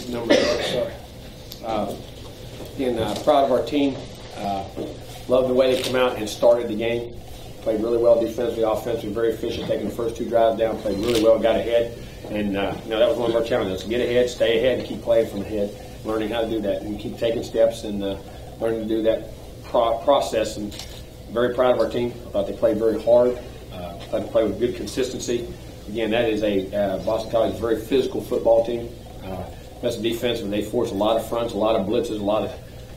Number 4, sorry. Again, proud of our team. Love the way they come out and started the game. Played really well defensively, offensively, very efficient, taking the first 2 drives down, played really well, got ahead. And that was one of our challenges, get ahead, stay ahead, and keep playing from ahead, learning how to do that, and keep taking steps and learning to do that process. And very proud of our team. I thought they played very hard. I thought they played with good consistency. Again, that is Boston College is a very physical football team. That's defensive, and they force a lot of fronts, a lot of blitzes, a lot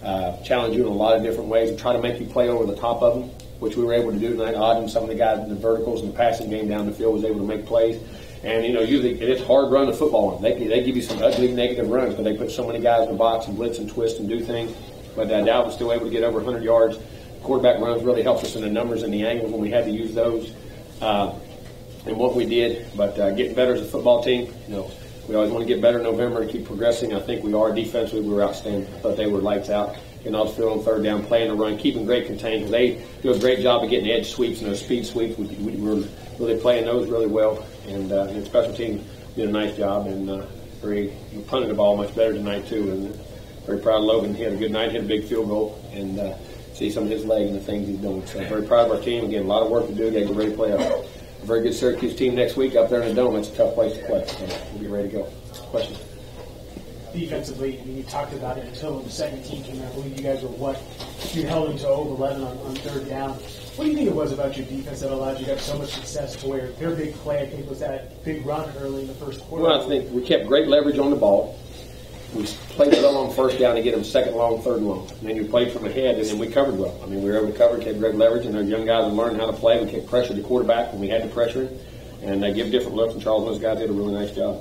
of challenge you in a lot of different ways and try to make you play over the top of them, which we were able to do tonight. Odd, some of the guys in the verticals and the passing game down the field was able to make plays. And, usually it's hard run the football one. They give you some ugly negative runs, but they put so many guys in the box and blitz and twist and do things. But Dow was still able to get over 100 yards. Quarterback runs really helped us in the numbers and the angles when we had to use those. And what we did, but getting better as a football team. We always want to get better in November and keep progressing. I think we are defensively. We were outstanding. I thought they were lights out. And also field on third down, playing the run, keeping great contained, because they do a great job of getting edge sweeps and those speed sweeps. We were really playing those really well, and special team did a nice job, and punted the ball much better tonight too. And very proud of Logan. He had a good night, hit a big field goal, and see some of his leg and the things he's doing. So very proud of our team. Again, a lot of work to do. Get ready to play a very good Syracuse team next week up there in the Dome. It's a tough place to play, so we'll be ready to go. Questions? Defensively, you talked about it until the second team came out. I believe you guys were you held them to over 11 on third down. What do you think it was about your defense that allowed you to have so much success to where their big play, I think, was that big run early in the first quarter? Well, I think we kept great leverage on the ball. We played well on first down to get them second long, third long. And then you played from ahead, and then we covered well. I mean, we were able to cover, kept great leverage, and our young guys were learning how to play. We kept pressure the quarterback when we had to pressure him, and they give different looks, and Charles and those guys did a really nice job.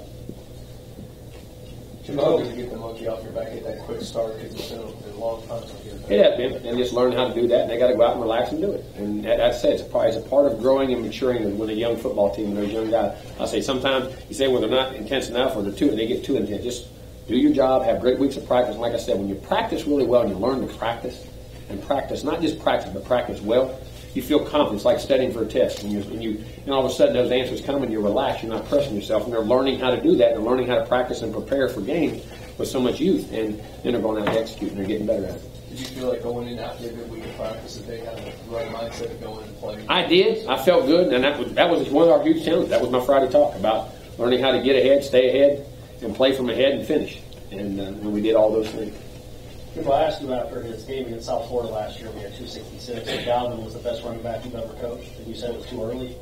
It's good to get the monkey off your back at that quick start because it's been a long time to get it has been, and just learn how to do that, and they got to go out and relax and do it. And as I said, it's a part of growing and maturing with a young football team and those young guys. I say sometimes you say, well, they're not intense enough, or they get too intense. Just do your job, have great weeks of practice. And like I said, when you practice really well and you learn to practice, and practice, not just practice, but practice well, you feel confident. It's like studying for a test. And all of a sudden those answers come and you're relaxed, you're not pressing yourself, and they're learning how to do that. They're learning how to practice and prepare for games with so much youth, and then they're going out and execute, and they're getting better at it. Did you feel like going in after a good week of practice that they had the right mindset of going and playing? I did. I felt good, and that was one of our huge challenges. That was my Friday talk about learning how to get ahead, stay ahead, and play from ahead and finish. And we did all those things. People asked you after his game against South Florida last year, we had 266. So Dalvin was the best running back you've ever coached, and you said it was too early.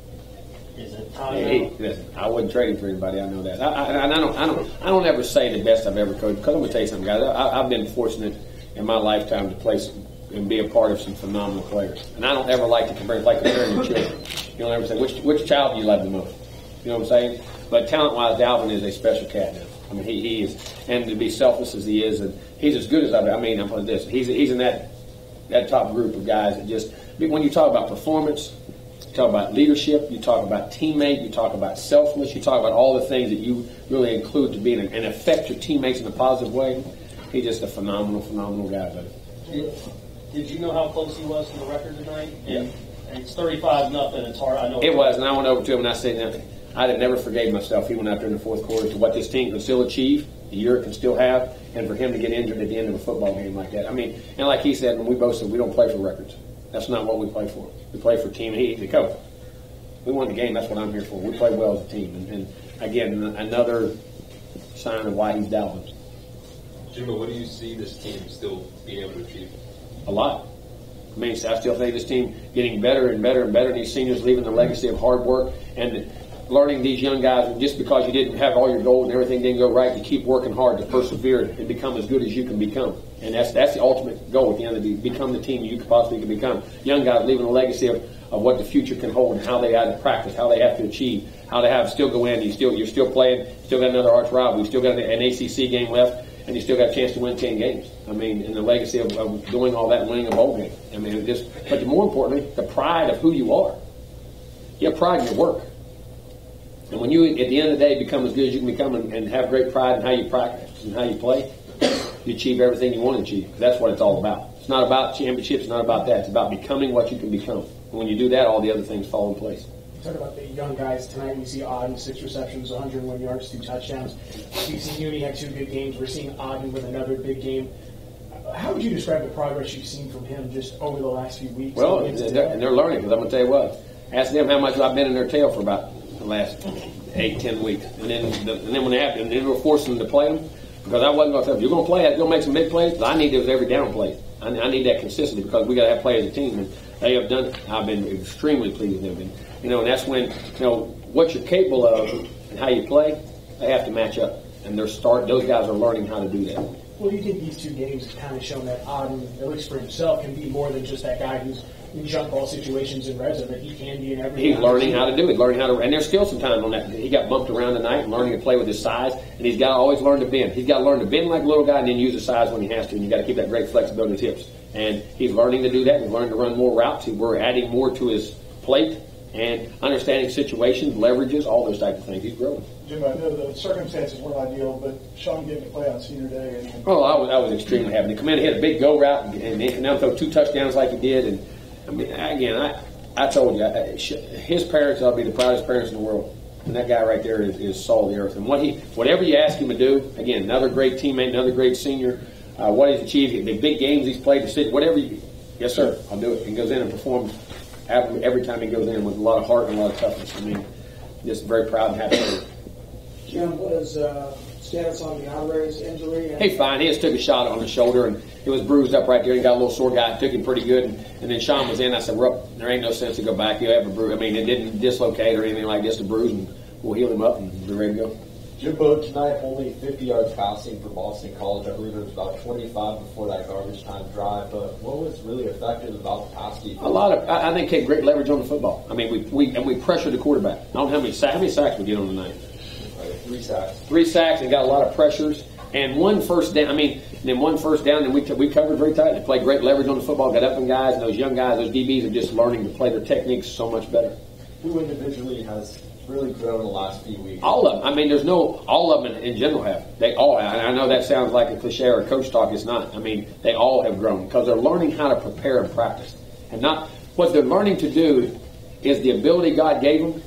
Is it time now? Listen, I wouldn't trade him for anybody. I know that. I don't ever say the best I've ever coached, because I'm going to tell you something, guys. I've been fortunate in my lifetime to play and be a part of some phenomenal players, and I don't ever like to comparing your children. You don't ever say which child do you love the most. You know what I'm saying? But talent-wise, Dalvin is a special cat now. I mean, he is, and to be selfless as he is, and he's as good as I've been. I mean, I'm putting this. He's in that top group of guys that just, when you talk about performance, you talk about leadership, you talk about teammate, you talk about selfless, you talk about all the things that you really include to be and affect your teammates in a positive way. He's just a phenomenal guy. Did you know how close he was to the record tonight? Yeah. And it's 35-0. It's hard. I know it was, and I went over to him and I said, I never forgave myself. He went out there in the fourth quarter to what this team can still achieve, the year it can still have, and for him to get injured at the end of a football game like that. I mean, and like he said, when we both said, we don't play for records. That's not what we play for. We play for team. He's the coach. We won the game. That's what I'm here for. We play well as a team. And again, another sign of why he's Dalvin. Jimbo, what do you see this team still being able to achieve? A lot. I mean, I still think this team getting better and better and better. These seniors leaving the legacy of hard work and learning these young guys. And just because you didn't have all your goals and everything didn't go right, you keep working hard to persevere and become as good as you can become. And that's the ultimate goal at the end of the day, become the team you possibly can become. Young guys leaving a legacy of what the future can hold and how they have to practice, how they have to achieve, how they have to still go in. You're still playing, still got another arch rival. You still got an ACC game left, and you still got a chance to win 10 games. I mean, and the legacy of doing all that and winning a bowl game. I mean, but more importantly, the pride of who you are. You have pride in your work. And when you, at the end of the day, become as good as you can become and have great pride in how you practice and how you play, you achieve everything you want to achieve. That's what it's all about. It's not about championships. It's not about that. It's about becoming what you can become. And when you do that, all the other things fall in place. talk about the young guys tonight. We see Auden, 6 receptions, 101 yards, 2 touchdowns. We've seen Uni had 2 good games. We're seeing Auden with another big game. How would you describe the progress you've seen from him just over the last few weeks? Well, they're learning, because I'm going to tell you what. Ask them how much I've been in their tail for about the last 8-10 weeks. And then when they have, and then we're forcing them to play them, because I wasn't going to tell them, you're going to play, you're going to make some big plays. I need those every down plays. I need that consistency, because we got to have play as a team. And they have done it. I've been extremely pleased with them. And, and that's when, what you're capable of and how you play, they have to match up. And those guys are learning how to do that. Well, do you think these 2 games have kind of shown that Auden, at least for himself, can be more than just that guy who's in jump ball situations in red zone, that he can be in every. He's learning how to do it, and there's still some time on that. He got bumped around tonight and learning to play with his size, and he's got to always learn to bend. He's got to learn to bend like a little guy and then use his size when he has to, and you've got to keep that great flexibility in his hips. And he's learning to do that. He's learning to run more routes. We're adding more to his plate and understanding situations, leverages, all those types of things. He's growing. Jim, I know the circumstances weren't ideal, but Sean getting to play on senior day. I was extremely happy. To come in and hit a big go route and now throw 2 touchdowns like he did. And I mean, again, I told you, his parents ought to be the proudest parents in the world. And that guy right there is salt of the earth. And whatever you ask him to do, again, another great teammate, another great senior, what he's achieved, the big games he's played, the city, whatever yes, sir, I'll do it. And goes in and performs every time he goes in with a lot of heart and a lot of toughness. I mean, just very proud and happy. Jim, what is status on the Alvarez injury? He's fine. He just took a shot on the shoulder, and it was bruised up right there. He got a little sore guy. It took him pretty good. And then Sean was in. I said, there ain't no sense to go back. You'll have a bruise. I mean, it didn't dislocate or anything like this, a bruise, and we'll heal him up and be ready to go. Jimbo, tonight only 50 yards passing for Boston College. I believe it was about 25 before that garbage time drive. But what was really effective about the pass defense? I think had great leverage on the football. I mean, we pressured the quarterback. I don't know how many sacks we did on the night. 3 sacks. 3 sacks and got a lot of pressures. And 1 first down. I mean, then 1 first down, and we covered very tight. They played great leverage on the football, got up in guys, and those young guys, those DBs are just learning to play their techniques so much better. Who individually has really grown in the last few weeks? All of them. I mean, all of them in general have. They all have. And I know that sounds like a cliche or a coach talk. It's not. I mean, they all have grown because they're learning how to prepare and practice. And not what they're learning to do is the ability God gave them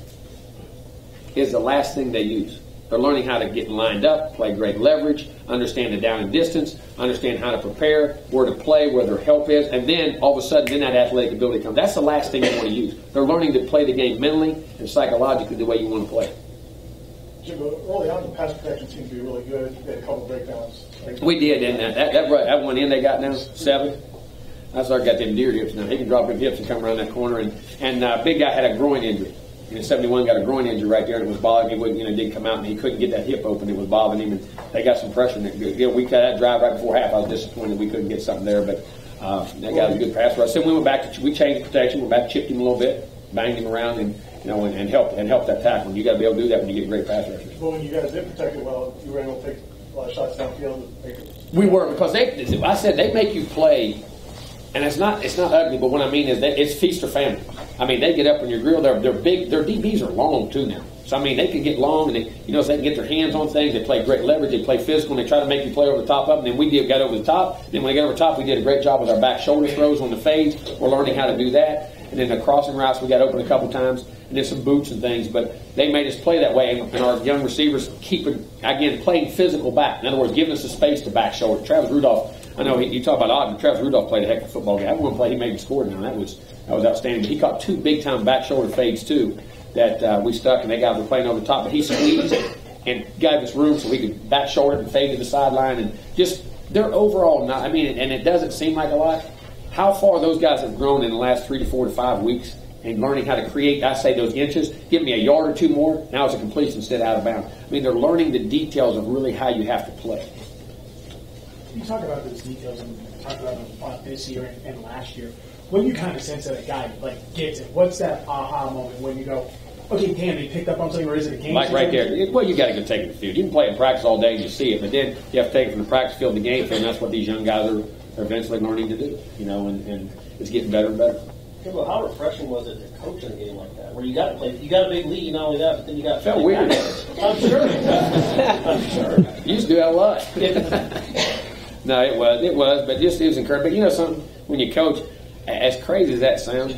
is the last thing they use. They're learning how to get lined up, play great leverage, understand the down and distance, understand how to prepare, where to play, where their help is, and then all of a sudden, then that athletic ability comes. That's the last thing you want to use. They're learning to play the game mentally and psychologically the way you want to play. Jim, early on, the pass protection seemed to be really good. They had a couple breakdowns. We did, and that one in they got now 7. That's why I got them deer hips now. He can drop them hips and come around that corner, and big guy had a groin injury. 71 got a groin injury right there, and it was bothering him. He didn't come out, and he couldn't get that hip open. It was bothering him, and they got some pressure. We got that drive right before half. I was disappointed we couldn't get something there, but that guy was a good pass rush. So we went back we changed protection. Went back, chipped him a little bit, banged him around, and helped that tackle. And you got to be able to do that when you get great pass rushers. Well, when you guys did protect it well, you were able to take a lot of shots downfield. We were, because I said they make you play. And it's not ugly, but what I mean is that it's feast or famine. I mean, they get up on your grill. They're big. Their DBs are long too now. So I mean, they can get long, and so they can get their hands on things. They play great leverage. They play physical, and they try to make you play over the top of them. And then we got over the top. Then when they got over the top, we did a great job with our back shoulder throws on the fades. We're learning how to do that. And then the crossing routes, we got open a couple times, and then some boots and things. But they made us play that way, and our young receivers playing physical back. In other words, giving us the space to back shoulder. Travis Rudolph. I know you talk about Auden. Travis Rudolph played a heck of a football game. One play he made and scored now. That was outstanding. But he caught 2 big-time back shoulder fades, too, that we stuck, and they guys were playing over the top. But he squeezed and gave us room so we could back shoulder and fade to the sideline. And just their overall, and it doesn't seem like a lot, how far those guys have grown in the last 3 to 4 to 5 weeks and learning how to create, I say, those inches. Give me a yard or 2 more. Now it's a completion instead of out of bounds. I mean, they're learning the details of really how you have to play. You talk about those details and talk about them this year and last year. When you kind of sense that a guy gets it, what's that aha moment when you go, okay, damn, he picked up on something, or is it a game? Like right there. Well, you got to go take it to the field. You can play in practice all day and you see it, but then you have to take it from the practice field to the game field, and that's what these young guys are eventually learning to do. And it's getting better and better. Okay, well, how refreshing was it to coach in a game like that, where you got to play, you got a big lead, not only that, but then you got. It felt weird. I'm sure. I'm sure. You used to do that a lot. No, it was, but just it was encouraging. But something, when you coach, as crazy as that sounds,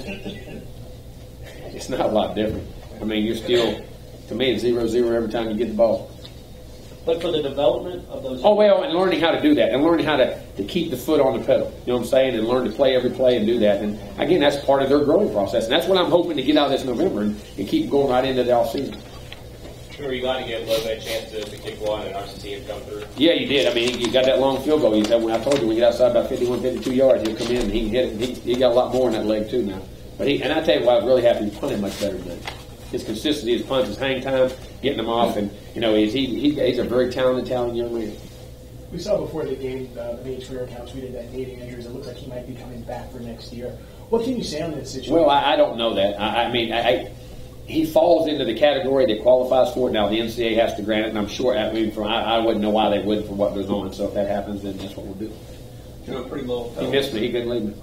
it's not a lot different. I mean, you're still, to me, it's 0-0 every time you get the ball. But for the development of those. Oh, well, and learning how to do that, and learning how to keep the foot on the pedal. You know what I'm saying? And learn to play every play and do that. And again, that's part of their growing process. And that's what I'm hoping to get out of this November and keep going right into the offseason. Sure, you got to give Lowe that chance to kick one and obviously see him come through. Yeah, you did. I mean, you got that long field goal. You said, when I told you, when you get outside about 51, 52 yards, he'll come in and he can hit it. He got a lot more in that leg, too, now. But and I tell you what, I was really happy he punted much better today. His consistency, his punts, his hang time, getting them off, and he's a very talented young man. We saw before the game, the main Twitter account tweeted that Nate Andrews, it looks like he might be coming back for next year. What can you say on that situation? Well, I don't know that. I mean, he falls into the category that qualifies for it. Now, the NCAA has to grant it, and I'm sure, I wouldn't know why they wouldn't for what goes on. So if that happens, then that's what we'll do. You know, pretty low. He missed me. He couldn't leave me.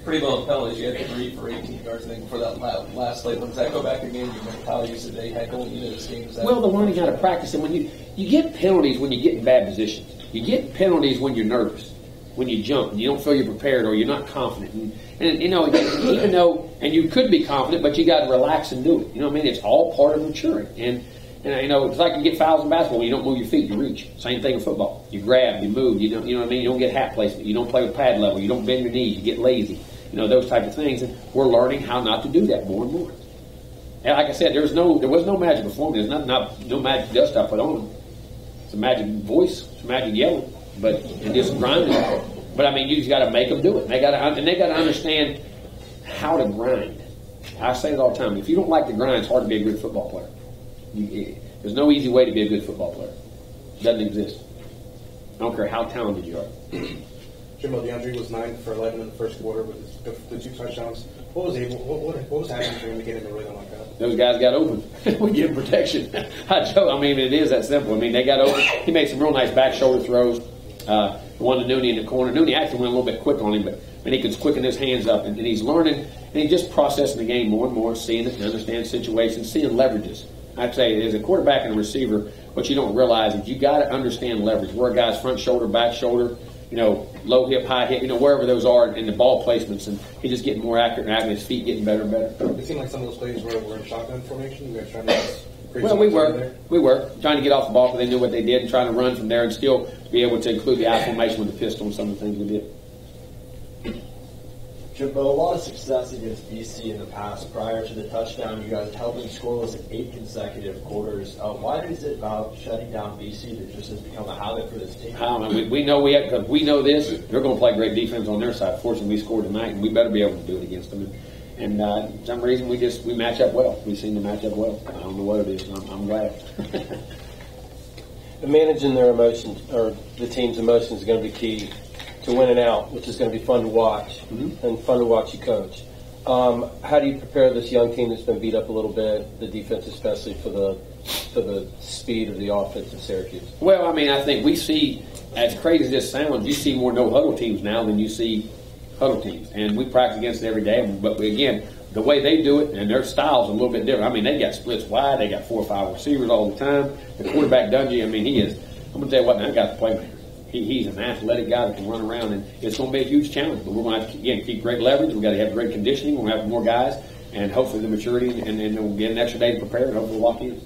Pretty low penalties. You had 3 for 18 yards, I think, for that last play. Does that go back again? How you said they had going into this game? Well, the learning how to practice, and when you get penalties when you get in bad positions. You get penalties when you're nervous, when you jump, and you don't feel you're prepared, or you're not confident. And you know, even though, and you could be confident, but you got to relax and do it. You know what I mean? It's all part of maturing. And you know, it's like you get fouls in basketball. You don't move your feet, you reach. Same thing in football. You grab, you move. You know what I mean? You don't get hat placement. You don't play with pad level. You don't bend your knees. You get lazy. You know, those type of things. And we're learning how not to do that more and more. And like I said, there was no magic before me. There's no magic dust I put on. It's a magic voice. It's a magic yelling. And just grinding. But I mean, you just got to make them do it. They got to understand how to grind. I say it all the time. If you don't like to grind, it's hard to be a good football player. There's no easy way to be a good football player. It doesn't exist. I don't care how talented you are. Jimbo DeAndre was 9 for 11 in the first quarter with the 2 touchdowns. What was happening for him to get in the rhythm like that? Those guys got open. We give him protection. I joke. I mean, it is that simple. I mean, they got open. He made some real nice back shoulder throws. The one to Nooney in the corner. Nooney actually went a little bit quick on him, but he could quicken his hands up, and he's learning, and he's just processing the game more and more, seeing it, understanding situations, seeing leverages. I'd say as a quarterback and a receiver, what you don't realize is you got to understand leverage. Where a guy's front shoulder, back shoulder, you know, low hip, high hip, you know, wherever those are in the ball placements, and he's just getting more accurate and his feet getting better and better. It seemed like some of those plays were in shotgun formation. You guys trying to well, we were trying to get off the ball because they knew what they did and trying to run from there and still be able to include the I formation with the pistol and some of the things we did. Jimbo, a lot of success against BC in the past. Prior to the touchdown, you guys held them scoreless in 8 consecutive quarters. Why is it about shutting down BC that just has become a habit for this team? We know because we know this. They're going to play great defense on their side. Fortunately, we scored tonight, and we better be able to do it against them. And for some reason, we match up well. We seem to match up well. I don't know what it is. I'm glad. Managing their emotions, or the team's emotions, is going to be key to winning out, which is going to be fun to watch and fun to watch you coach. How do you prepare this young team that's been beat up a little bit, the defense especially, for the speed of the offense of Syracuse? Well, I mean, I think we see, as crazy as this sounds, you see more no-huddle teams now than you see huddle teams. And we practice against it every day. But again, the way they do it and their style's a little bit different. I mean, they got splits wide. They got 4 or 5 receivers all the time. The quarterback, Dungy, I mean, he is, I'm going to tell you what, that guy's a playmaker. He's an athletic guy that can run around, and it's going to be a huge challenge. But we're going to have to, again, keep great leverage. We've got to have great conditioning. We're going to have more guys, and hopefully the maturity, and then we'll get an extra day to prepare, and hopefully we'll lock in.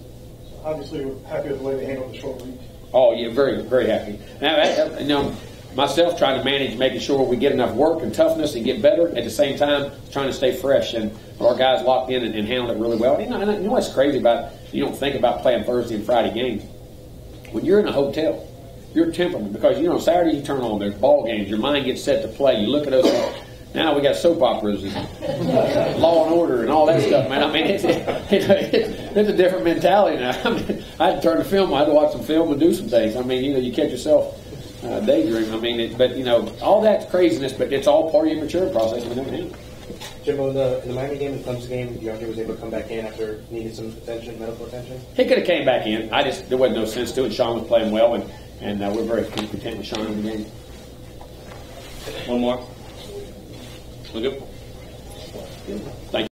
Obviously, we're happy with the way they handled the short week. Oh, yeah, very, very happy. Now, myself trying to manage making sure we get enough work and toughness and get better, at the same time trying to stay fresh, and our guys locked in and handled it really well. You know what's crazy about, you don't think about playing Thursday and Friday games. When you're in a hotel, your temperament, because Saturday you turn on, there's ball games, your mind gets set to play. You look at us now, we got soap operas and Law and Order and all that stuff, man. I mean, it's a different mentality now. I mean, I had to turn the film, I had to watch some film and do some things. I mean, you catch yourself daydreaming. I mean, all that craziness, but it's all part of your maturity process. We never handle. Jimbo, in the Miami game and Clemson game, DeAndre was able to come back in after needing some medical attention. He could have came back in. There wasn't no sense to it. Sean was playing well, and we're very content with Sean in the game. One more. We're good. Thank you.